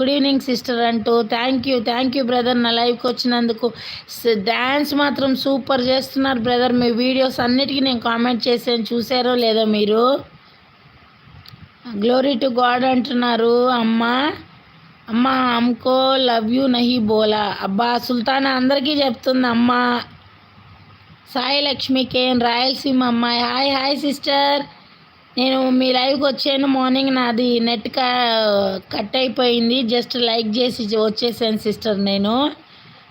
Good evening sister అంటూ thank you brother నా లైవ్కి వచ్చినందుకు. డ్యాన్స్ మాత్రం సూపర్ చేస్తున్నారు బ్రదర్. మీ వీడియోస్ అన్నిటికీ నేను కామెంట్ చేసాను, చూసారో లేదో మీరు. గ్లోరీ టు గాడ్ అంటున్నారు. అమ్మా అమ్మకో లవ్ యూ నహి బోలా. అబ్బా సుల్తానా అందరికీ చెప్తుంది అమ్మ. సాయి లక్ష్మి కేన్ రాయలసీమ అమ్మాయి. Hi sister. నేను మీ లైవ్కి వచ్చాను. మార్నింగ్ నాది నెట్ కట్ అయిపోయింది. జస్ట్ లైక్ చేసి వచ్చేసాను సిస్టర్ నేను.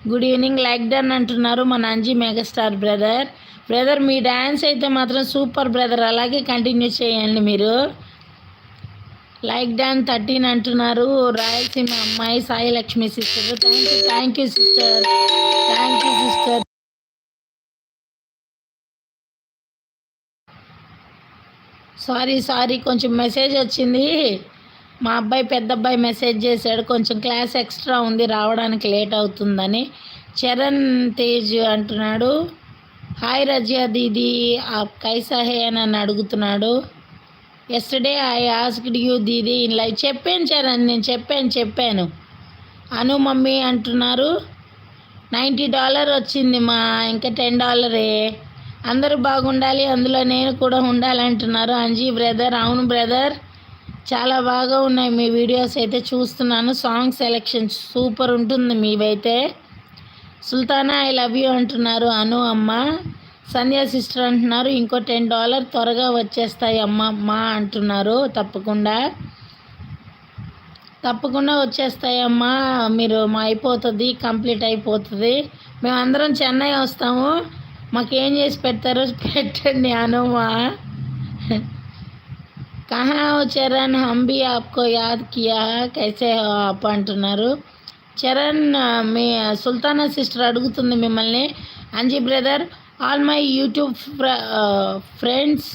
Good evening. లైక్ డన్ అంటున్నారు మన అంజీ మెగాస్టార్ బ్రదర్ మీ డ్యాన్స్ అయితే మాత్రం సూపర్ బ్రదర్. అలాగే కంటిన్యూ చేయండి మీరు. లైక్ డన్ 13 అంటున్నారు రాయలసీమ అమ్మాయి Sai Lakshmi sister. Thank you sister. Sorry కొంచెం మెసేజ్ వచ్చింది. మా అబ్బాయి పెద్ద అబ్బాయి మెసేజ్ చేశాడు. కొంచెం క్లాస్ ఎక్స్ట్రా ఉంది, రావడానికి లేట్ అవుతుందని. చరణ్ తేజ్ అంటున్నాడు హాయ్ రజియా దీదీ ఆప్ కైసా హే అని అడుగుతున్నాడు. Yesterday I asked you Didi in live. చెప్పాను చరణ్, నేను చెప్పాను. అను మమ్మీ అంటున్నారు $90 వచ్చింది మా, ఇంకా $10. అందరూ బాగుండాలి, అందులో నేను కూడా ఉండాలంటున్నారు అంజీ బ్రదర్. అవును బ్రదర్, చాలా బాగా ఉన్నాయి మీ వీడియోస్ అయితే చూస్తున్నాను. సాంగ్ సెలెక్షన్ సూపర్ ఉంటుంది మీవైతే. సుల్తానా ఐ లవ్ యూ అంటున్నారు అను అమ్మ. సంధ్యా సిస్టర్ అంటున్నారు ఇంకో $10 త్వరగా వచ్చేస్తాయి అమ్మ అంటున్నారు. తప్పకుండా వచ్చేస్తాయమ్మా. మీరు అయిపోతుంది, కంప్లీట్ అయిపోతుంది. మేమందరం చెన్నై వస్తాము, మాకేం చేసి పెడతారో పెట్టండి అనుమా. కహా చరణ్ హమ్ భీ ఆప్కో యాద్ కియా కైసే హో ఆప్ అంటున్నారు. చరణ్ మీ సుల్తానా సిస్టర్ అడుగుతుంది మిమ్మల్ని. Anji brother all my YouTube friends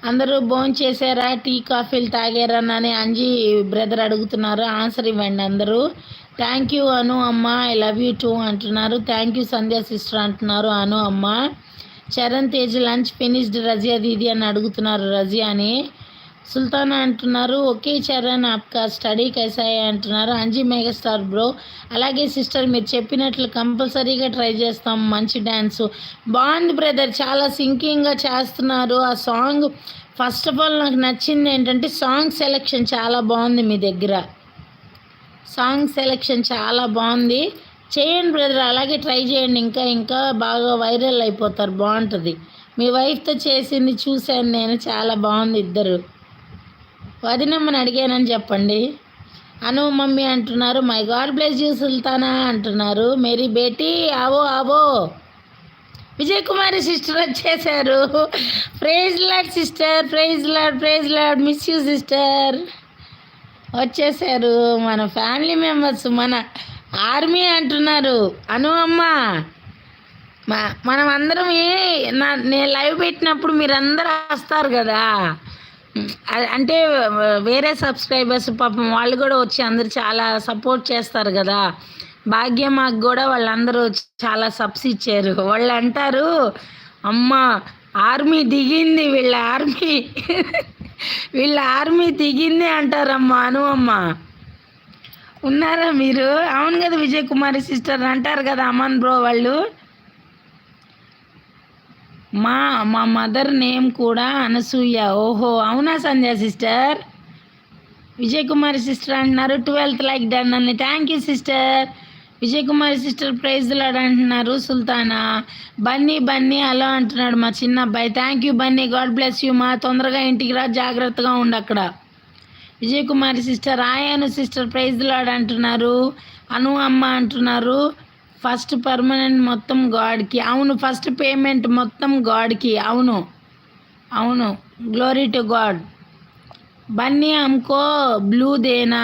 అందరూ భోజనం చేశారా, టీ కాఫీలు తాగారా అని అంజీ బ్రదర్ అడుగుతున్నారు. ఆన్సర్ ఇవ్వండి అందరూ. థ్యాంక్ యూ అను అమ్మ, ఐ లవ్ యూ టూ అంటున్నారు. థ్యాంక్ యూ సంధ్యా సిస్టర్ అంటున్నారు అను అమ్మ. చరణ్ తేజ్ లంచ్ ఫినిష్డ్ రజియా దీదీ అని అడుగుతున్నారు రజియాని. సుల్తానా అంటున్నారు ఓకే చరణ్ ఆప్కా స్టడీ కైసాయే అంటున్నారు. Anji megastar bro. అలాగే సిస్టర్ మీరు చెప్పినట్లు కంపల్సరీగా ట్రై చేస్తాం. మంచి డ్యాన్సు బాగుంది బ్రదర్, చాలా సింకింగ్గా చేస్తున్నారు. ఆ సాంగ్ ఫస్ట్ ఆఫ్ ఆల్ నాకు నచ్చింది ఏంటంటే సాంగ్ సెలెక్షన్ చాలా బాగుంది మీ దగ్గర. సాంగ్ సెలెక్షన్ చాలా బాగుంది. చేయండి బ్రదర్, అలాగే ట్రై చేయండి. ఇంకా బాగా వైరల్ అయిపోతారు, బాగుంటుంది. మీ వైఫ్తో చేసింది చూశాను నేను, చాలా బాగుంది. ఇద్దరు వదినమ్మని అడిగానని చెప్పండి. అను మమ్మీ అంటున్నారు my God bless you Sultana అంటున్నారు. మేరీ బేటీ ఆవో. విజయ్ కుమారి సిస్టర్ వచ్చేసారు. Praise Lord sister, praise Lord miss you sister. వచ్చేసారు మన ఫ్యామిలీ మెంబర్స్, మన ఆర్మీ అంటున్నారు అను అమ్మ. మనం అందరం నేను లైవ్ పెట్టినప్పుడు మీరందరూ వస్తారు కదా, అంటే వేరే సబ్స్క్రైబర్స్ పాపం వాళ్ళు కూడా వచ్చి అందరు చాలా సపోర్ట్ చేస్తారు కదా. భాగ్యమ్మకు కూడా వాళ్ళందరూ చాలా సబ్స్ ఇచ్చారు. వాళ్ళు అంటారు అమ్మ ఆర్మీ దిగింది, వీళ్ళ ఆర్మీ దిగింది అంటారమ్మా అను అమ్మ. ఉన్నారా మీరు? అవును కదా విజయ్ కుమారి సిస్టర్ అంటారు కదా అమన్ బ్రో వాళ్ళు. మా మదర్ నేమ్ కూడా అనసూయ. ఓహో అవునా సంధ్యా సిస్టర్. విజయ్ కుమారి సిస్టర్ అంటున్నారు 12th లైక్ డన్ అని. Thank you sister. Vijay Kumari sister praise Lord అంటున్నారు. సుల్తానా బన్నీ అలా అంటున్నాడు మా చిన్న అబ్బాయి. Thank you Bunny, God bless you మా. తొందరగా ఇంటికి రా, జాగ్రత్తగా ఉండు అక్కడ. Vijay Kumari sister Anu sister praise Lord అంటున్నారు. అను అమ్మ అంటున్నారు ఫస్ట్ పర్మనెంట్ మొత్తం గాడ్కి. అవును, ఫస్ట్ పేమెంట్ మొత్తం గాడ్కి. అవును గ్లోరీ టు గాడ్. బన్నీ అమ్కో బ్లూ దేనా.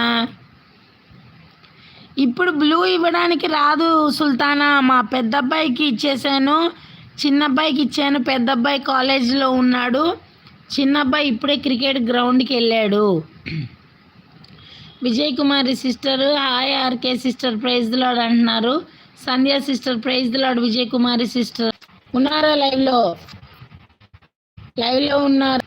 ఇప్పుడు బ్లూ ఇవ్వడానికి రాదు సుల్తానా. మా పెద్ద అబ్బాయికి ఇచ్చేసాను, చిన్న అబ్బాయికి ఇచ్చాను. పెద్ద అబ్బాయి కాలేజీలో ఉన్నాడు, చిన్న అబ్బాయి ఇప్పుడే క్రికెట్ గ్రౌండ్కి వెళ్ళాడు. Vijay Kumari sister hi RK sister praise Lord అంటున్నారు. Sandhya sister praise Lord. Vijay Kumari sister ఉన్నారా లైవ్లో ఉన్నారు.